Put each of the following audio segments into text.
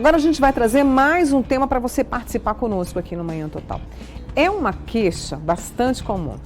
Agora a gente vai trazer mais um tema para você participar conosco aqui no Manhã Total. É uma queixa bastante comum.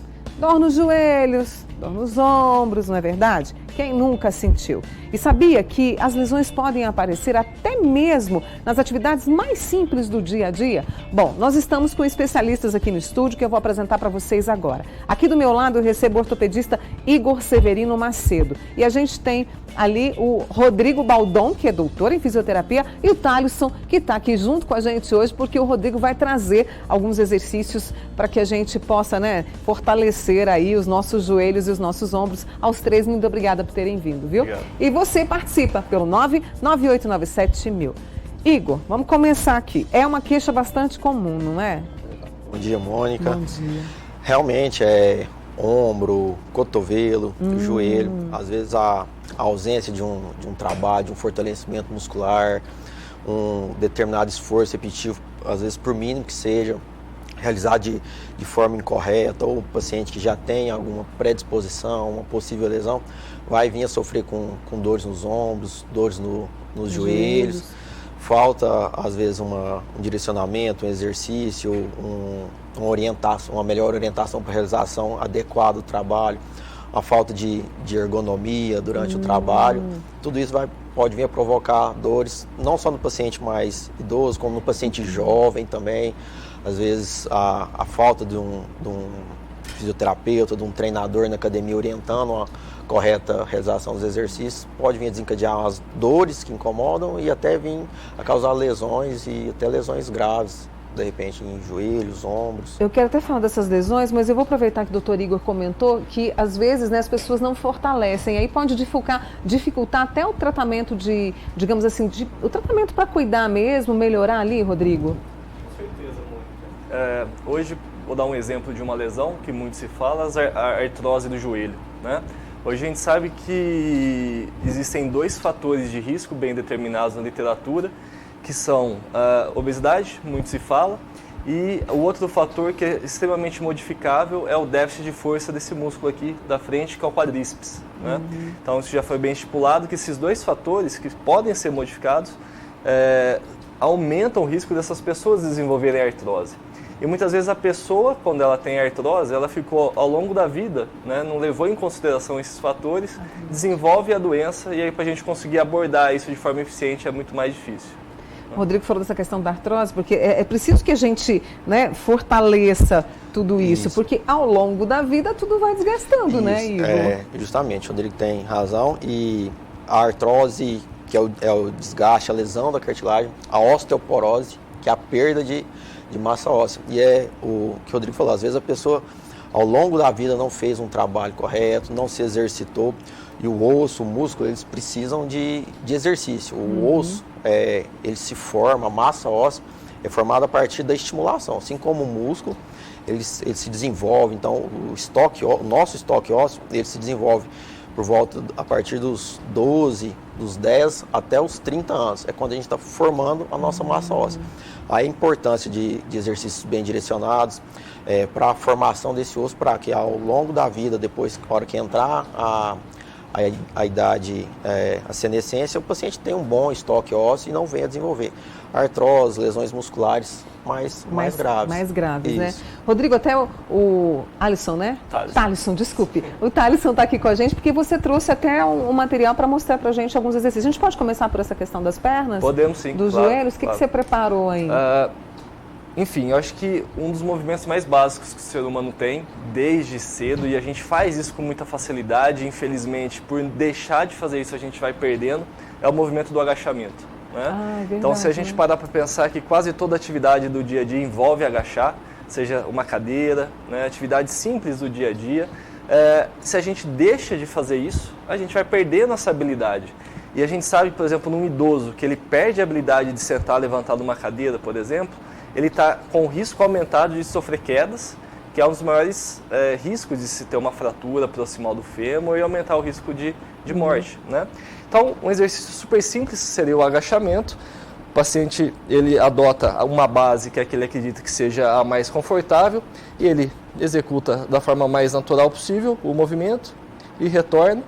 Dor nos joelhos, dor nos ombros, não é verdade? Quem nunca sentiu? E sabia que as lesões podem aparecer até mesmo nas atividades mais simples do dia a dia? Bom, nós estamos com especialistas aqui no estúdio que eu vou apresentar para vocês agora. Aqui do meu lado eu recebo o ortopedista Igor Severino Macedo. E a gente tem ali o Rodrigo Baldon, que é doutor em fisioterapia, e o Thalisson, que está aqui junto com a gente hoje, porque o Rodrigo vai trazer alguns exercícios para que a gente possa, fortalecer aí os nossos joelhos e os nossos ombros. Aos três, muito obrigada por terem vindo, viu? Obrigado. E você participa pelo 99897.000. Igor, vamos começar aqui. É uma queixa bastante comum, não é? Bom dia, Mônica. Bom dia. Realmente é ombro, cotovelo, joelho. Às vezes a ausência de um trabalho, de um fortalecimento muscular, um determinado esforço repetitivo, às vezes por mínimo que seja, realizado de forma incorreta, ou o paciente que já tem alguma predisposição, uma possível lesão, vai vir a sofrer com dores nos ombros, dores nos joelhos. Falta, às vezes, um direcionamento, um exercício, uma orientação, uma melhor orientação para a realização adequada do trabalho, a falta de ergonomia durante o trabalho. Tudo isso pode vir a provocar dores, não só no paciente mais idoso, como no paciente jovem também. Às vezes, a falta de um fisioterapeuta, de um treinador na academia orientando a correta realização dos exercícios, pode vir a desencadear as dores que incomodam e até vir a causar lesões e até lesões graves, de repente em joelhos, ombros. Eu quero até falar dessas lesões, mas eu vou aproveitar que o doutor Igor comentou que às vezes as pessoas não fortalecem, aí pode dificultar até o tratamento digamos assim, o tratamento para cuidar mesmo, melhorar ali, Rodrigo? Com certeza, Mônica. Hoje, vou dar um exemplo de uma lesão que muito se fala, a artrose do joelho, né? Hoje a gente sabe que existem dois fatores de risco bem determinados na literatura, que são a obesidade, muito se fala, e o outro fator que é extremamente modificável é o déficit de força desse músculo aqui da frente, que é o quadríceps, né? Então isso já foi bem estipulado que esses dois fatores, que podem ser modificados, aumentam o risco dessas pessoas desenvolverem artrose. E muitas vezes a pessoa, quando ela tem artrose, ela ficou ao longo da vida, não levou em consideração esses fatores, desenvolve a doença e aí para a gente conseguir abordar isso de forma eficiente é muito mais difícil. O Rodrigo falou dessa questão da artrose, porque é preciso que a gente fortaleça tudo isso, porque ao longo da vida tudo vai desgastando, isso, né, Igor? Justamente, o Rodrigo tem razão, e a artrose, que é o desgaste, a lesão da cartilagem, a osteoporose, que é a perda de massa óssea. E é o que o Rodrigo falou, às vezes a pessoa ao longo da vida não fez um trabalho correto, não se exercitou, e o osso, o músculo, eles precisam de exercício. O osso, ele se forma, a massa óssea é formada a partir da estimulação, assim como o músculo, ele se desenvolve. Então o nosso estoque ósseo, ele se desenvolve por volta, a partir dos 12, dos 10 até os 30 anos. É quando a gente está formando a nossa massa óssea. A importância de exercícios bem direcionados para a formação desse osso, para que ao longo da vida, depois, na hora que entrar a idade, a senescência, o paciente tenha um bom estoque ósseo e não venha a desenvolver artrose, lesões musculares mais graves. Mais graves, né? Rodrigo, até o Alisson, né? Thalisson, desculpe. O Thalisson está aqui com a gente porque você trouxe até um material para mostrar para a gente alguns exercícios. A gente pode começar por essa questão das pernas? Podemos sim, dos joelhos? O que você preparou aí? Enfim, eu acho que um dos movimentos mais básicos que o ser humano tem desde cedo, e a gente faz isso com muita facilidade, infelizmente, por deixar de fazer isso a gente vai perdendo, é o movimento do agachamento. Verdade, então, se a gente parar para pensar que quase toda atividade do dia a dia envolve agachar, seja uma cadeira, atividades simples do dia a dia, se a gente deixa de fazer isso, a gente vai perder nossa habilidade. E a gente sabe, por exemplo, num idoso que ele perde a habilidade de sentar levantado numa cadeira, por exemplo, ele está com o risco aumentado de sofrer quedas, que é um dos maiores riscos de se ter uma fratura proximal do fêmur e aumentar o risco de morte, Então, um exercício super simples seria o agachamento. O paciente, ele adota uma base que é que ele acredita que seja a mais confortável e ele executa da forma mais natural possível o movimento e retorna.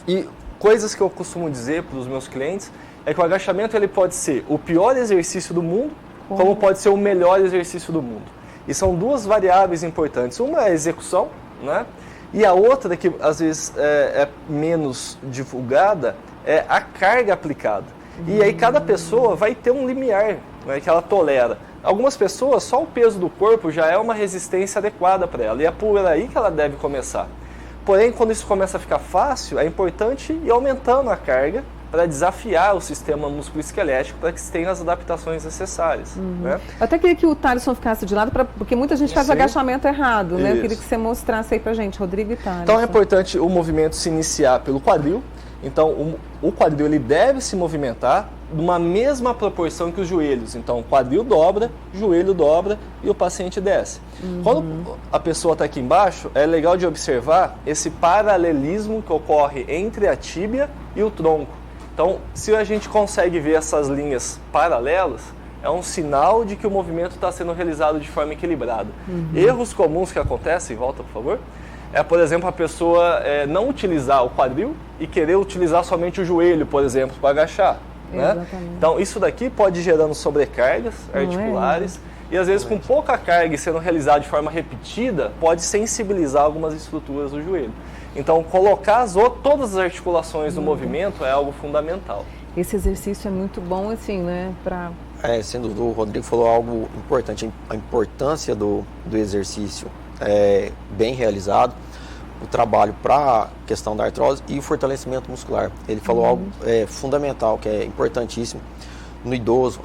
E coisas que eu costumo dizer para os meus clientes, é que o agachamento ele pode ser o pior exercício do mundo, como pode ser o melhor exercício do mundo. E são duas variáveis importantes. Uma é a execução, né? E a outra, que às vezes é menos divulgada, é a carga aplicada. E aí cada pessoa vai ter um limiar, né, que ela tolera. Algumas pessoas, só o peso do corpo já é uma resistência adequada para ela. E é por aí que ela deve começar. Porém, quando isso começa a ficar fácil, é importante ir aumentando a carga para desafiar o sistema musculoesquelético para que se tenha as adaptações necessárias. Né? Eu até queria que o Thaleson ficasse de lado, porque muita gente faz agachamento errado, né? Eu queria que você mostrasse aí pra gente, Rodrigo e Thaleson. Então é importante o movimento se iniciar pelo quadril. Então o quadril ele deve se movimentar numa mesma proporção que os joelhos. Então o quadril dobra, joelho dobra e o paciente desce. Quando a pessoa está aqui embaixo, é legal de observar esse paralelismo que ocorre entre a tíbia e o tronco. Então, se a gente consegue ver essas linhas paralelas, é um sinal de que o movimento está sendo realizado de forma equilibrada. Erros comuns que acontecem, volta por favor, é, por exemplo, a pessoa não utilizar o quadril e querer utilizar somente o joelho, por exemplo, para agachar. Né? Então, isso daqui pode ir gerando sobrecargas articulares e, às vezes, com pouca carga e sendo realizado de forma repetida, pode sensibilizar algumas estruturas do joelho. Então, colocar todas as articulações no movimento é algo fundamental. Esse exercício é muito bom, assim, né? Sem dúvida, o Rodrigo falou algo importante, a importância do exercício bem realizado, o trabalho para a questão da artrose e o fortalecimento muscular. Ele falou algo fundamental, que é importantíssimo. No idoso,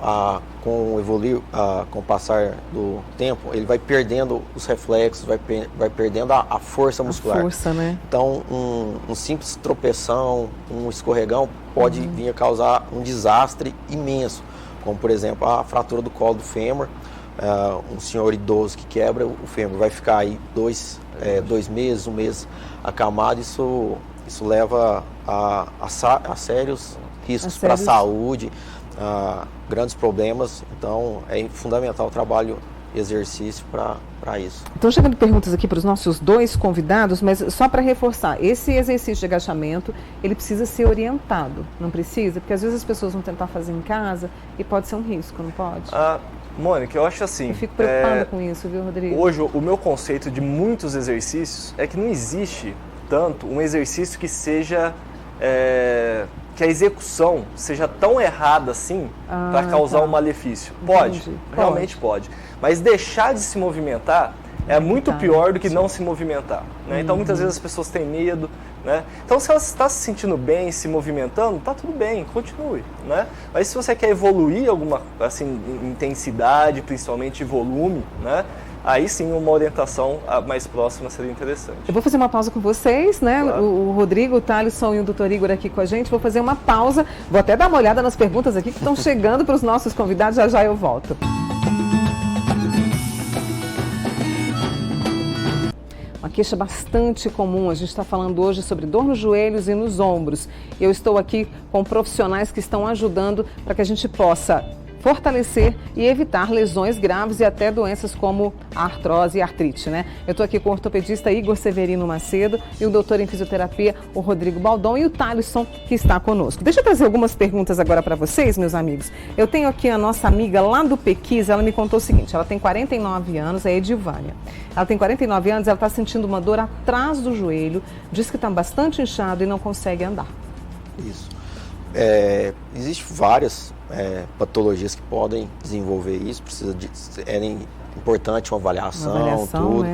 com o passar do tempo, ele vai perdendo os reflexos, vai perdendo a força muscular. A força, né? Então, um simples tropeção, um escorregão pode vir a causar um desastre imenso, como, por exemplo, a fratura do colo do fêmur. Um senhor idoso que quebra o fêmur vai ficar aí 2 meses, 1 mês acamado. Isso leva a sérios riscos para a saúde, grandes problemas. Então é fundamental o trabalho e exercício para isso. Estão chegando perguntas aqui para os nossos 2 convidados, mas só para reforçar, esse exercício de agachamento, ele precisa ser orientado, não precisa? Porque às vezes as pessoas vão tentar fazer em casa e pode ser um risco, não pode? Mônica, eu acho assim... Eu fico preocupada com isso, viu, Rodrigo? Hoje, o meu conceito de muitos exercícios é que não existe tanto um exercício que seja... que a execução seja tão errada assim para causar um malefício. Pode, realmente pode. Mas deixar de se movimentar é muito pior do que não se movimentar. Né? Então, muitas vezes as pessoas têm medo. Né? Então, se ela está se sentindo bem, se movimentando, está tudo bem, continue. Né? Mas se você quer evoluir alguma intensidade, principalmente volume, né? Aí sim uma orientação mais próxima seria interessante. Eu vou fazer uma pausa com vocês, né? Claro. O Rodrigo, o Thaleson e o Dr. Igor aqui com a gente. Vou fazer uma pausa, vou até dar uma olhada nas perguntas aqui que estão chegando para os nossos convidados, já eu volto. Uma queixa bastante comum, a gente está falando hoje sobre dor nos joelhos e nos ombros. Eu estou aqui com profissionais que estão ajudando para que a gente possa fortalecer e evitar lesões graves e até doenças como a artrose e a artrite, né? Eu estou aqui com o ortopedista Igor Severino Macedo e o doutor em fisioterapia, o Rodrigo Baldon, e o Thaleson, que está conosco. Deixa eu trazer algumas perguntas agora para vocês, meus amigos. Eu tenho aqui a nossa amiga lá do Pequis, ela me contou o seguinte, ela tem 49 anos, é Edivânia. Ela tem 49 anos, ela está sentindo uma dor atrás do joelho, diz que está bastante inchado e não consegue andar. Isso. Existem várias patologias que podem desenvolver isso, é importante uma avaliação tudo,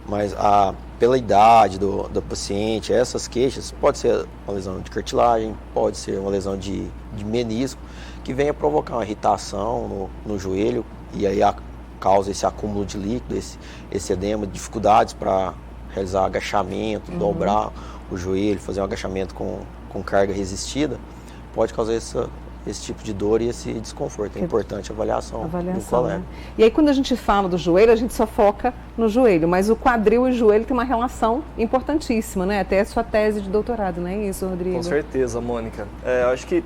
mas pela idade do paciente, essas queixas, pode ser uma lesão de cartilagem, pode ser uma lesão de menisco, que venha provocar uma irritação no joelho, e aí causa esse acúmulo de líquido, esse edema, dificuldades para realizar agachamento, dobrar o joelho, fazer um agachamento com carga resistida, pode causar esse tipo de dor e esse desconforto. É importante a avaliação do colega. Né? E aí, quando a gente fala do joelho, a gente só foca no joelho, mas o quadril e o joelho tem uma relação importantíssima, né? Até a sua tese de doutorado, não é isso, Rodrigo? Com certeza, Mônica. Eu acho que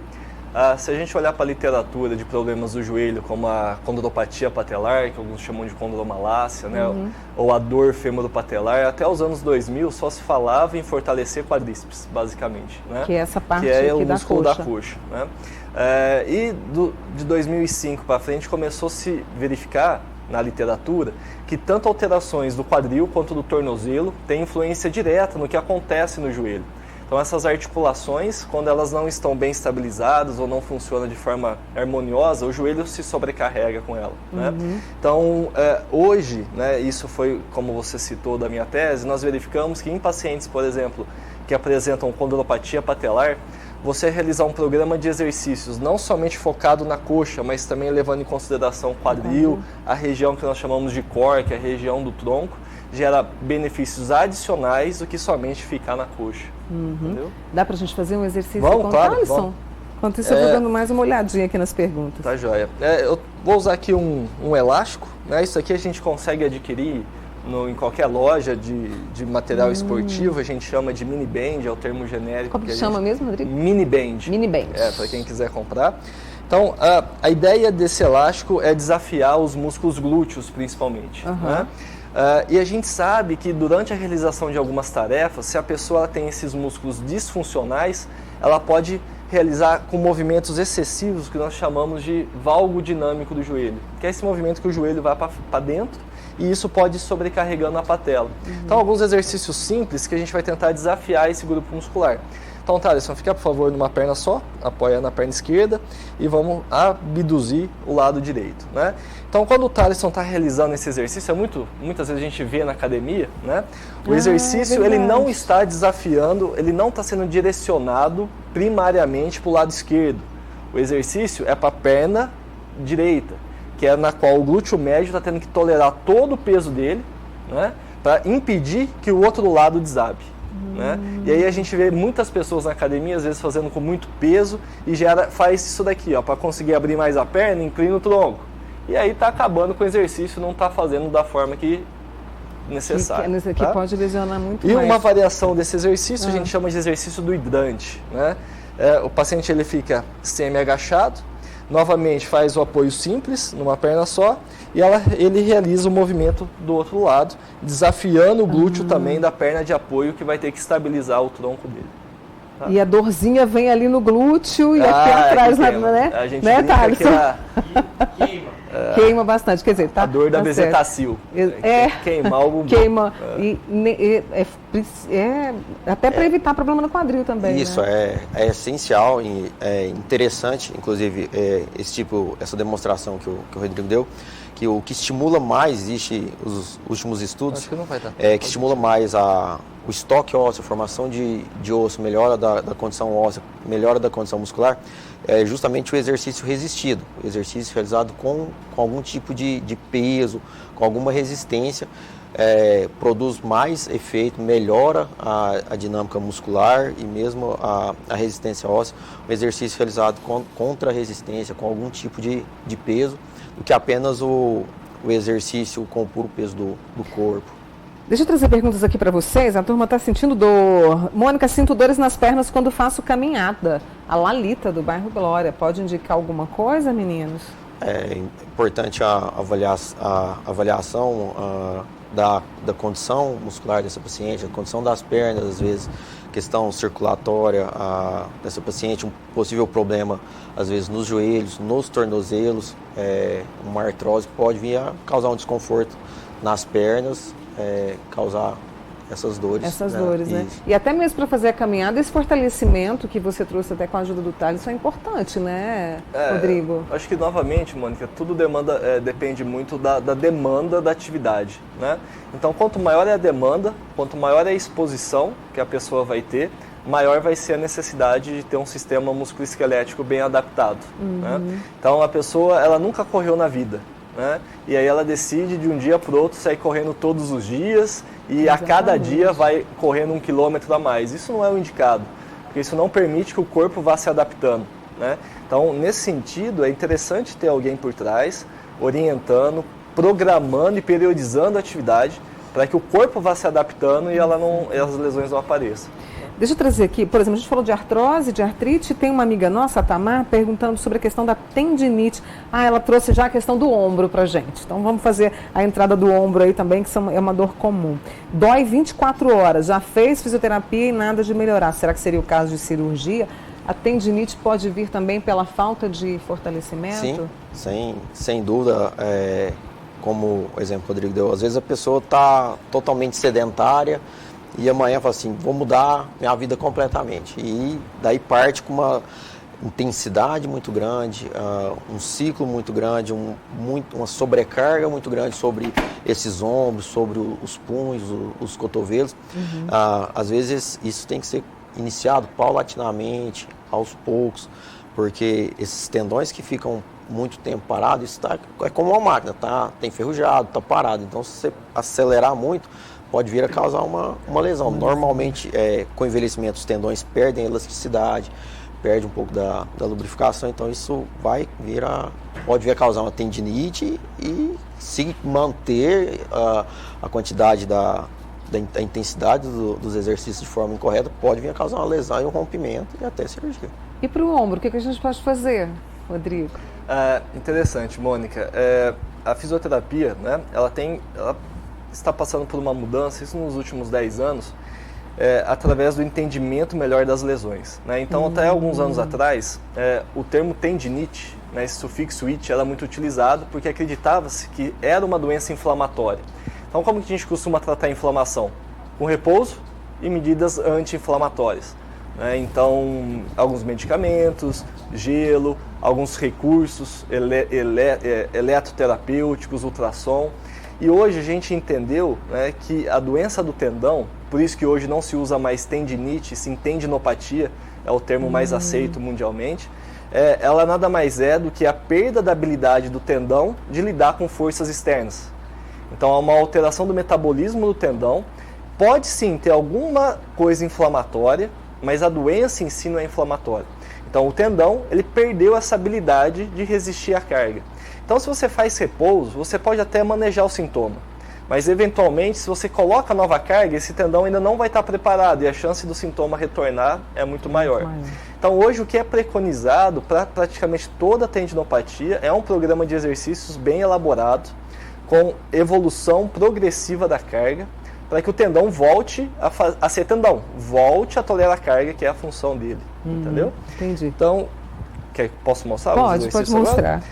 Se a gente olhar para a literatura de problemas do joelho, como a condropatia patelar, que alguns chamam de condromalácia, né? Ou a dor femoro-patelar, até os anos 2000 só se falava em fortalecer quadríceps, basicamente. Né? Que é essa parte que é aqui o músculo da da coxa. Né? De 2005 para frente começou a se verificar na literatura que tanto alterações do quadril quanto do tornozelo têm influência direta no que acontece no joelho. Então essas articulações, quando elas não estão bem estabilizadas ou não funcionam de forma harmoniosa, o joelho se sobrecarrega com ela. Né? Então hoje, né, isso foi como você citou da minha tese, nós verificamos que em pacientes, por exemplo, que apresentam condropatia patelar, você realizar um programa de exercícios não somente focado na coxa, mas também levando em consideração o quadril, a região que nós chamamos de core, que é a região do tronco, gera benefícios adicionais do que somente ficar na coxa. Entendeu? Dá pra gente fazer um exercício Vamos, com claro, o Thaleson? vamos. Enquanto isso, eu vou dando mais uma olhadinha aqui nas perguntas. Tá joia. Eu vou usar aqui um elástico, né? Isso aqui a gente consegue adquirir em qualquer loja de material esportivo, a gente chama de mini band, é o termo genérico. Como que chama mesmo, Rodrigo? Mini band. Mini band. Para quem quiser comprar. Então, a ideia desse elástico é desafiar os músculos glúteos, principalmente. Né? E a gente sabe que durante a realização de algumas tarefas, se a pessoa tem esses músculos disfuncionais, ela pode realizar com movimentos excessivos, que nós chamamos de valgo dinâmico do joelho, que é esse movimento que o joelho vai para dentro e isso pode ir sobrecarregando a patela. Então, alguns exercícios simples que a gente vai tentar desafiar esse grupo muscular. Então, Thaleson, fica por favor numa perna só, apoia na perna esquerda e vamos abduzir o lado direito. Né? Então, quando o Thaleson está realizando esse exercício, muitas vezes a gente vê na academia, né? O exercício ele não está desafiando, ele não está sendo direcionado primariamente para o lado esquerdo. O exercício é para a perna direita, que é na qual o glúteo médio está tendo que tolerar todo o peso dele, né? Para impedir que o outro lado desabe. Né? E aí a gente vê muitas pessoas na academia, às vezes fazendo com muito peso e faz isso daqui, para conseguir abrir mais a perna, inclina o tronco. E aí está acabando com o exercício, não está fazendo da forma que necessário. Que tá? pode lesionar muito mais. E mais. uma variação desse exercício a gente chama de exercício do hidrante. Né? O paciente ele fica semi-agachado, novamente faz o apoio simples numa perna só e ele realiza o movimento do outro lado, desafiando o glúteo também da perna de apoio que vai ter que estabilizar o tronco dele. Tá? E a dorzinha vem ali no glúteo e aqui atrás, né? A gente né, brinca queima. Queima bastante, quer dizer, tá? A dor da bezetacil. Queimar o queima. Até para evitar problema no quadril também. Isso, né? é essencial e é interessante, inclusive, essa demonstração que o Rodrigo deu, que o que estimula mais, existe os últimos estudos, que estimula mais o estoque ósseo, a formação de osso, melhora da condição óssea, melhora da condição muscular, é justamente o exercício resistido, o exercício realizado com algum tipo de peso, com alguma resistência, produz mais efeito, melhora a dinâmica muscular e mesmo a resistência óssea, um exercício realizado contra a resistência, com algum tipo de peso, do que apenas o exercício com o puro peso do corpo. Deixa eu trazer perguntas aqui para vocês. A turma está sentindo dor. Mônica, sinto dores nas pernas quando faço caminhada. A Lalita, do bairro Glória. Pode indicar alguma coisa, meninos? É importante a avaliação da condição muscular dessa paciente, a condição das pernas, às vezes, questão circulatória dessa paciente, um possível problema, às vezes, nos joelhos, nos tornozelos, uma artrose pode vir a causar um desconforto nas pernas, causar essas dores. Essas dores, né? E até mesmo para fazer a caminhada, esse fortalecimento que você trouxe até com a ajuda do Thaleson é importante, né, Rodrigo? Acho que, novamente, Mônica, tudo depende muito da demanda da atividade, né? Então, quanto maior é a demanda, quanto maior é a exposição que a pessoa vai ter, maior vai ser a necessidade de ter um sistema musculoesquelético bem adaptado. Né? Então, a pessoa, ela nunca correu na vida. Né? E aí ela decide de um dia para o outro sair correndo todos os dias e a cada dia vai correndo 1 quilômetro a mais. Isso não é o indicado, porque isso não permite que o corpo vá se adaptando. Né? Então, nesse sentido, é interessante ter alguém por trás, orientando, programando e periodizando a atividade para que o corpo vá se adaptando e as lesões não apareçam. Deixa eu trazer aqui, por exemplo, a gente falou de artrose, de artrite, tem uma amiga nossa, a Tamar, perguntando sobre a questão da tendinite. Ela trouxe já a questão do ombro pra gente. Então vamos fazer a entrada do ombro aí também, que é uma dor comum. Dói 24 horas, já fez fisioterapia e nada de melhorar. Será que seria o caso de cirurgia? A tendinite pode vir também pela falta de fortalecimento? Sim, sem dúvida. Como o exemplo que o Rodrigo deu, às vezes a pessoa está totalmente sedentária, e amanhã fala assim, vou mudar minha vida completamente. E daí parte com uma intensidade muito grande, um ciclo muito grande, uma sobrecarga muito grande sobre esses ombros, sobre os punhos, os cotovelos. Às vezes isso tem que ser iniciado paulatinamente, aos poucos, porque esses tendões que ficam muito tempo parados, isso é como uma máquina, tá enferrujado, está parado. Então, se você acelerar muito, pode vir a causar uma lesão. Normalmente, com o envelhecimento, os tendões perdem elasticidade, perde um pouco da lubrificação, então isso pode vir a causar uma tendinite e, se manter a quantidade da intensidade dos exercícios de forma incorreta, pode vir a causar uma lesão e um rompimento e até cirurgia. E para o ombro, o que a gente pode fazer, Rodrigo? Interessante, Mônica. A fisioterapia, né, ela está passando por uma mudança, isso nos últimos 10 anos, através do entendimento melhor das lesões, né? Então, até alguns anos atrás, o termo tendinite, né, esse sufixo "it", era muito utilizado porque acreditava-se que era uma doença inflamatória. Então, como que a gente costuma tratar a inflamação? Com repouso e medidas anti-inflamatórias, né? Então, alguns medicamentos, gelo, alguns recursos eletroterapêuticos, ultrassom. E hoje a gente entendeu, né, que a doença do tendão, por isso que hoje não se usa mais tendinite, sim tendinopatia, é o termo mais aceito mundialmente, ela nada mais é do que a perda da habilidade do tendão de lidar com forças externas. Então, há uma alteração do metabolismo do tendão, pode sim ter alguma coisa inflamatória, mas a doença em si não é inflamatória. Então, o tendão, ele perdeu essa habilidade de resistir à carga. Então, se você faz repouso, você pode até manejar o sintoma, mas eventualmente, se você coloca nova carga, esse tendão ainda não vai estar preparado e a chance do sintoma retornar é muito maior. Então, hoje, o que é preconizado para praticamente toda a tendinopatia é um programa de exercícios bem elaborado, com evolução progressiva da carga, para que o tendão volte a ser tendão, volte a tolerar a carga, que é a função dele, entendeu? Entendi. Então, posso mostrar? Pode mostrar.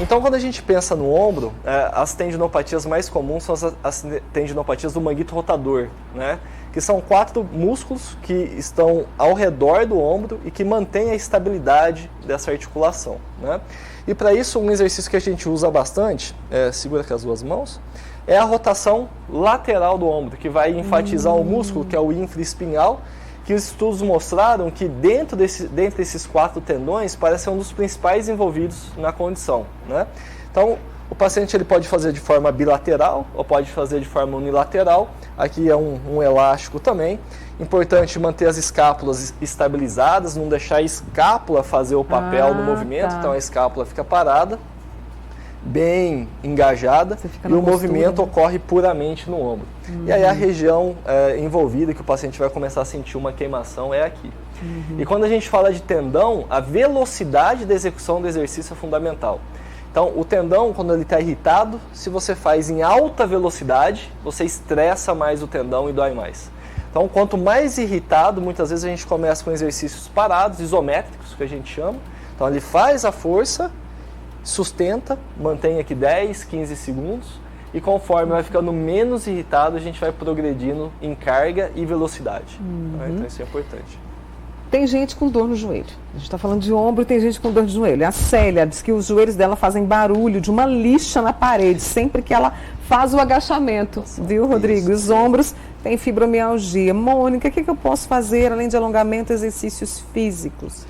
Então, quando a gente pensa no ombro, as tendinopatias mais comuns são as tendinopatias do manguito rotador, né? Que são 4 músculos que estão ao redor do ombro e que mantêm a estabilidade dessa articulação, né? E para isso, um exercício que a gente usa bastante, segura com as 2 mãos, é a rotação lateral do ombro, que vai enfatizar o músculo, que é o infraespinhal, que os estudos mostraram que dentro desses 4 tendões parece ser um dos principais envolvidos na condição, né? Então, o paciente ele pode fazer de forma bilateral ou pode fazer de forma unilateral. Aqui é um elástico também. Importante manter as escápulas estabilizadas, não deixar a escápula fazer o papel no movimento. Então, a escápula fica parada, bem engajada, e o movimento ocorre puramente no ombro. E aí a região envolvida, que o paciente vai começar a sentir uma queimação, é aqui. E quando a gente fala de tendão, a velocidade da execução do exercício é fundamental. Então, o tendão, quando ele está irritado, se você faz em alta velocidade, você estressa mais o tendão e dói mais. Então, quanto mais irritado, muitas vezes a gente começa com exercícios parados, isométricos, que a gente chama. Então, ele faz a força, sustenta, mantém aqui 10, 15 segundos, e conforme vai ficando menos irritado, a gente vai progredindo em carga e velocidade. Então, isso é importante. Tem gente com dor no joelho. A gente está falando de ombro e tem gente com dor no joelho. A Célia diz que os joelhos dela fazem barulho de uma lixa na parede sempre que ela faz o agachamento. Viu, Rodrigo? Os ombros têm fibromialgia. Mônica, o que eu posso fazer além de alongamento e exercícios físicos?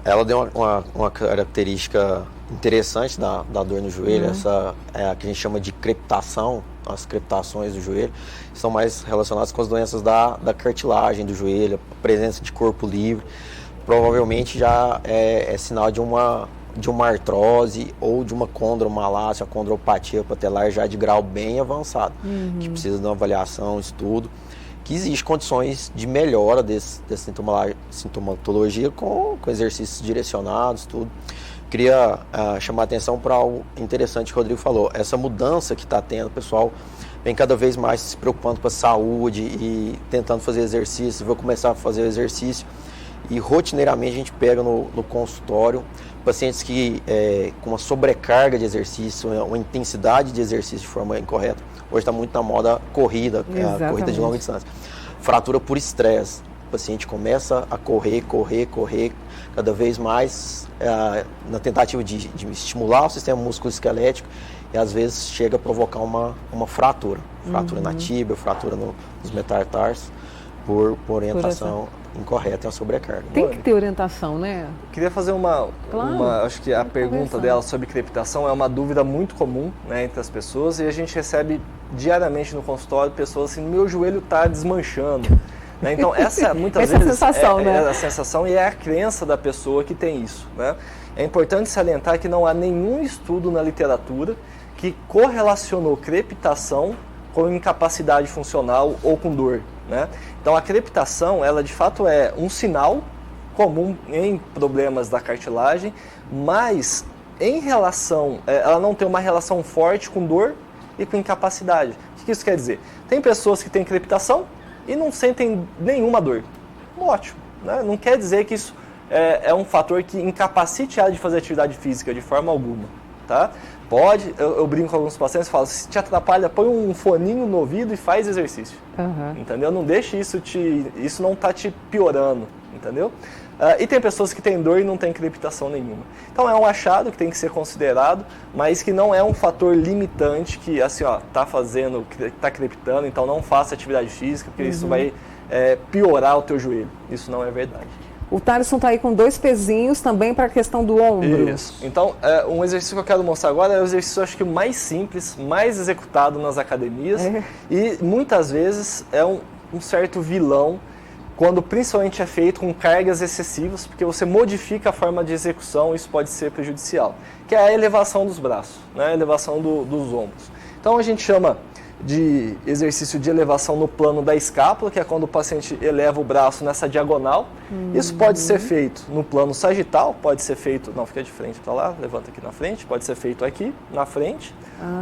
Ela deu uma característica interessante da dor no joelho, essa que a gente chama de crepitação, as crepitações do joelho, são mais relacionadas com as doenças da cartilagem do joelho, a presença de corpo livre. Provavelmente já é sinal de uma artrose ou de uma condromalácia, uma condropatia patelar já de grau bem avançado, que precisa de uma avaliação, estudo. que existe condições de melhora dessa sintomatologia com exercícios direcionados, tudo. Queria chamar a atenção para algo interessante que o Rodrigo falou. Essa mudança que está tendo, o pessoal vem cada vez mais se preocupando com a saúde e tentando fazer exercício. Vou começar a fazer exercício e rotineiramente a gente pega no consultório pacientes que com uma sobrecarga de exercício, uma intensidade de exercício de forma incorreta. Hoje está muito na moda corrida, a corrida de longa distância. Fratura por estresse. O paciente começa a correr cada vez mais na tentativa de estimular o sistema musculoesquelético e às vezes chega a provocar uma fratura. Fratura na tíbia, fratura nos metatarsos por orientação incorreta e uma sobrecarga. Tem que ter orientação, né? Queria fazer acho que a pergunta dela sobre crepitação é uma dúvida muito comum, né, entre as pessoas, e a gente recebe diariamente no consultório pessoas assim, meu joelho está desmanchando. Né? Então essa muitas vezes sensação, né? É a sensação e é a crença da pessoa que tem isso. Né? É importante salientar que não há nenhum estudo na literatura que correlacionou crepitação com incapacidade funcional ou com dor. Né? Então a crepitação, ela de fato é um sinal comum em problemas da cartilagem, mas em relação, ela não tem uma relação forte com dor e com incapacidade. O que isso quer dizer? Tem pessoas que têm crepitação e não sentem nenhuma dor. Ótimo. Né? Não quer dizer que isso é um fator que incapacite ela de fazer atividade física de forma alguma. Tá? Pode, eu brinco com alguns pacientes e falo, se te atrapalha, põe um foninho no ouvido e faz exercício. Entendeu? Não deixe isso não está te piorando, entendeu? E tem pessoas que têm dor e não têm crepitação nenhuma. Então é um achado que tem que ser considerado, mas que não é um fator limitante que, assim, ó, tá crepitando, então não faça atividade física, porque isso vai piorar o teu joelho. Isso não é verdade. O Thaleson está aí com 2 pezinhos também para a questão do ombro. Isso. Então, um exercício que eu quero mostrar agora é o exercício, acho que mais simples, mais executado nas academias e muitas vezes é um certo vilão quando principalmente é feito com cargas excessivas, porque você modifica a forma de execução e isso pode ser prejudicial, que é a elevação dos braços, né? A elevação dos ombros. Então, a gente chama de exercício de elevação no plano da escápula, que é quando o paciente eleva o braço nessa diagonal. Isso pode ser feito no plano sagital, pode ser feito, não, fica de frente para lá, levanta aqui na frente, pode ser feito aqui na frente,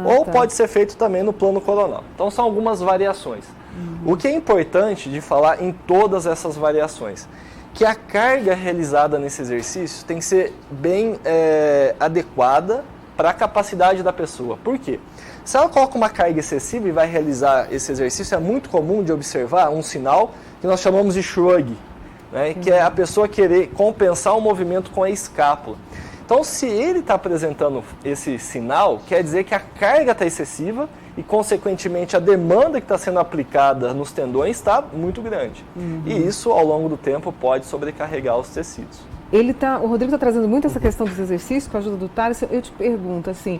ou pode ser feito também no plano coronal. Então são algumas variações. O que é importante de falar em todas essas variações, que a carga realizada nesse exercício tem que ser bem adequada para a capacidade da pessoa. Por quê? Se ela coloca uma carga excessiva e vai realizar esse exercício, é muito comum de observar um sinal que nós chamamos de shrug, né? Que é a pessoa querer compensar o movimento com a escápula. Então, se ele está apresentando esse sinal, quer dizer que a carga está excessiva e, consequentemente, a demanda que está sendo aplicada nos tendões está muito grande. E isso, ao longo do tempo, pode sobrecarregar os tecidos. O Rodrigo está trazendo muito essa questão dos exercícios com a ajuda do Thaleson. Eu te pergunto, assim,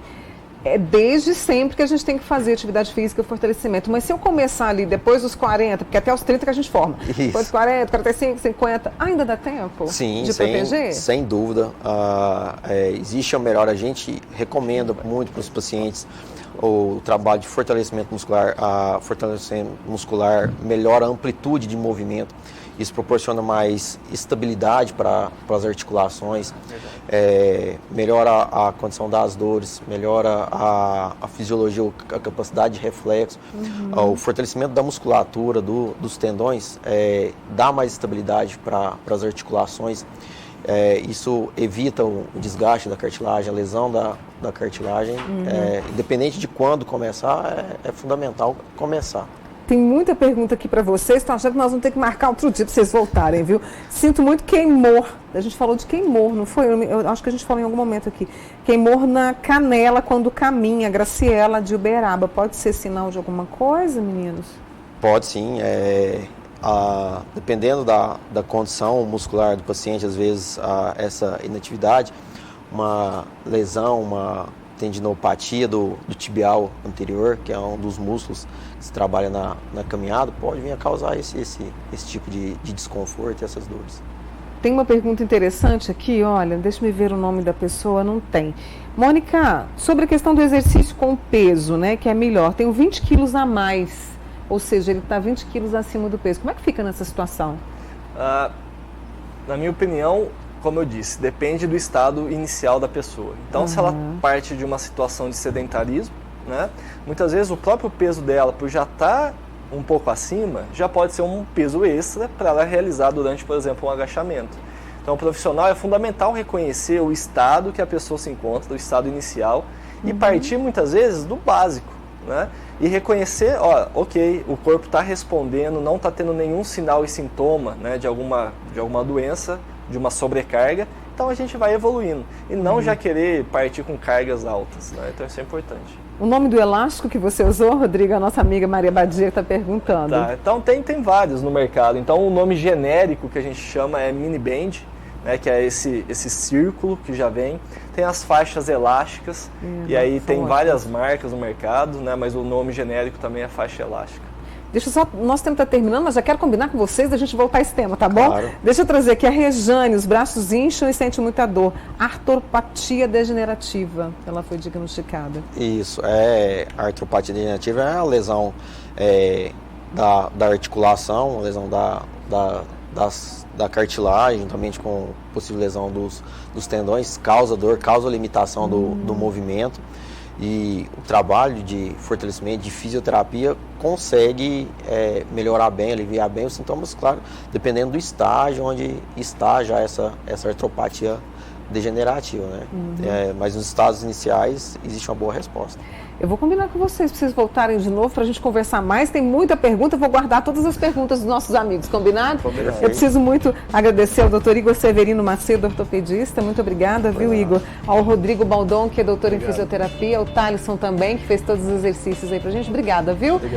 desde sempre que a gente tem que fazer atividade física e fortalecimento, mas se eu começar ali depois dos 40, porque até os 30 que a gente forma, depois dos 40, 45, 50, ainda dá tempo de proteger? Sem dúvida. Existe a melhor, a gente recomenda muito para os pacientes o trabalho de fortalecimento muscular. Fortalecimento muscular melhora a amplitude de movimento. Isso proporciona mais estabilidade para as articulações, melhora a condição das dores, melhora a fisiologia, a capacidade de reflexo. O fortalecimento da musculatura, dos tendões, dá mais estabilidade para as articulações. Isso evita o desgaste da cartilagem, a lesão da cartilagem. Independente de quando começar, é fundamental começar. Tem muita pergunta aqui para vocês, estão achando que nós vamos ter que marcar outro dia para vocês voltarem, viu? Sinto muito queimor. A gente falou de queimor, não foi? Eu acho que a gente falou em algum momento aqui. Queimor na canela quando caminha. Graciela de Uberaba. Pode ser sinal de alguma coisa, meninos? Pode sim. Dependendo da condição muscular do paciente, às vezes essa inatividade, uma lesão, uma tendinopatia do tibial anterior, que é um dos músculos que se trabalha na caminhada, pode vir a causar esse tipo de desconforto e essas dores. Tem uma pergunta interessante aqui, olha, deixa eu ver o nome da pessoa, não tem. Mônica, sobre a questão do exercício com peso, né, que é melhor, tenho 20 quilos a mais, ou seja, ele está 20 quilos acima do peso. Como é que fica nessa situação? Na minha opinião, como eu disse, depende do estado inicial da pessoa. Então, se ela parte de uma situação de sedentarismo, né, muitas vezes o próprio peso dela, por já estar um pouco acima, já pode ser um peso extra para ela realizar durante, por exemplo, um agachamento. Então, o profissional é fundamental reconhecer o estado que a pessoa se encontra, o estado inicial, e partir muitas vezes do básico, né? E reconhecer, ok, o corpo está respondendo, não está tendo nenhum sinal e sintoma, né, de alguma doença, de uma sobrecarga, então a gente vai evoluindo. E não já querer partir com cargas altas, né? Então isso é importante. O nome do elástico que você usou, Rodrigo, a nossa amiga Maria Badia está perguntando. Tá, então tem vários no mercado. Então o nome genérico que a gente chama é mini band, né, que é esse círculo que já vem. Tem as faixas elásticas, e aí tem várias marcas no mercado, né, mas o nome genérico também é faixa elástica. Deixa eu só, nosso tempo está terminando, mas já quero combinar com vocês da gente voltar a esse tema, tá bom? Claro. Deixa eu trazer aqui a Rejane, os braços incham e sente muita dor. Artropatia degenerativa, ela foi diagnosticada. Isso, a artropatia degenerativa é a lesão da articulação, a lesão da cartilagem, juntamente com possível lesão dos tendões, causa dor, causa limitação do movimento. E o trabalho de fortalecimento, de fisioterapia, consegue melhorar bem, aliviar bem os sintomas, claro, dependendo do estágio onde está já essa artropatia degenerativa, né? Mas nos estágios iniciais existe uma boa resposta. Eu vou combinar com vocês, para vocês voltarem de novo, para a gente conversar mais. Tem muita pergunta, eu vou guardar todas as perguntas dos nossos amigos, combinado? Combinado. Eu preciso muito agradecer ao doutor Igor Severino Macedo, ortopedista, muito obrigada, viu, Igor? Ao Rodrigo Baldon, que é doutor em fisioterapia, ao Thalisson também, que fez todos os exercícios aí para a gente. Obrigada, viu? Obrigado.